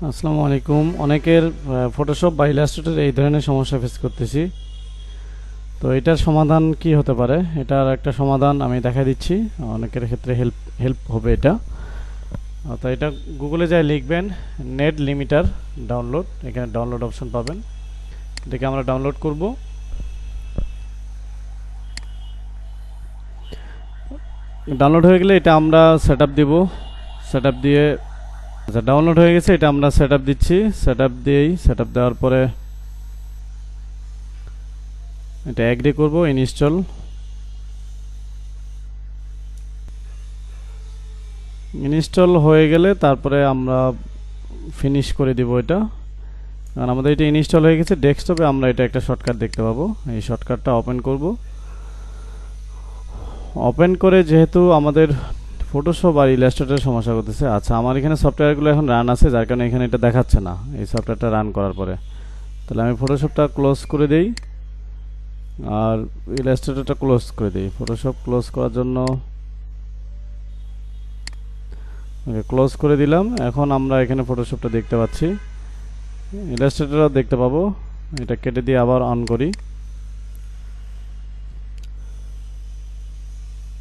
আসসালামু আলাইকুম। অনেকের ফটোশপ বা ইলাস্ট্রেটর এই ধরনের সমস্যা ফেস করতেছি। তো এটার সমাধান কি হতে পারে, এটার একটা সমাধান আমি দেখা দিচ্ছি। অনেকের ক্ষেত্রে হেল্প হেল্প হবে এটা। তো এটা গুগলে যাই লিখবেন নেট লিমিটার ডাউনলোড, এখানে ডাউনলোড অপশন পাবেন। এটাকে আমরা ডাউনলোড করব। ডাউনলোড হয়ে গেলে এটা আমরা সেটআপ দিব। সেটআপ দিয়ে আচ্ছা, ডাউনলোড হয়ে গেছে, এটা আমরা সেটআপ দিচ্ছি। সেটআপ দিয়েই সেটআপ দেওয়ার পরে এটা এগ্রি করব, ইনস্টল। ইনস্টল হয়ে গেলে তারপরে আমরা ফিনিশ করে দিব এটা। কারণ আমাদের এটা ইনস্টল হয়ে গেছে। ডেস্কটপে আমরা এটা একটা শর্টকাট দেখতে পাবো। এই শর্টকাটটা ওপেন করব। ওপেন করে যেহেতু আমাদের ফটোশপ আর ইলাস্ট্রেটরের সমস্যা করতেছে, আচ্ছা আমার এখানে সফটওয়্যারগুলো এখন রান আছে, যার কারণে এখানে এটা দেখাচ্ছে না এই সফটওয়্যারটা রান করার পরে। তাহলে আমি ফটোশপটা ক্লোজ করে দেই আর ইলাস্ট্রেটরটা ক্লোজ করে দিই। ফটোশপ ক্লোজ করার জন্য ক্লোজ করে দিলাম। এখন আমরা এখানে ফটোশপটা দেখতে পাচ্ছি, ইলাস্ট্রেটরও দেখতে পাবো। এটা কেটে দিয়ে আবার অন করি।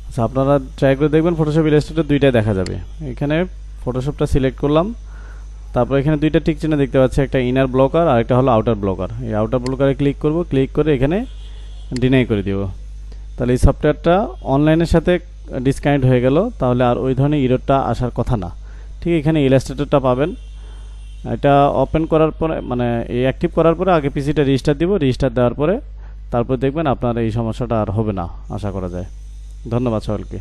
আচ্ছা, আপনারা ট্রাই করে দেখবেন ফটোশপ ইলাস্ট্রেটর দুইটাই দেখা যাবে। এখানে ফটোশপটা সিলেক্ট করলাম, তারপর এখানে দুইটা টিক চিহ্ন দেখতে পাচ্ছি, একটা ইনার ব্লকার আর একটা হলো আউটার ব্লকার। এই আউটার ব্লকারে ক্লিক করব, ক্লিক করে এখানে ডিনাই করে দিব। তাহলে এই সফটওয়্যারটা অনলাইনের সাথে ডিসকানেক্ট হয়ে গেল, তাহলে আর ওই ধরনের ইররটা আসার কথা না। ঠিক এখানে ইলাস্ট্রেটরটা পাবেন। এটা ওপেন করার পরে মানে এই অ্যাক্টিভ করার পরে আগে পিসিটা রেজিস্টার দিব। রেজিস্টার দেওয়ার পরে তারপর দেখবেন আপনার এই সমস্যাটা আর হবে না, আশা করা যায়। ধন্যবাদ সকলকে।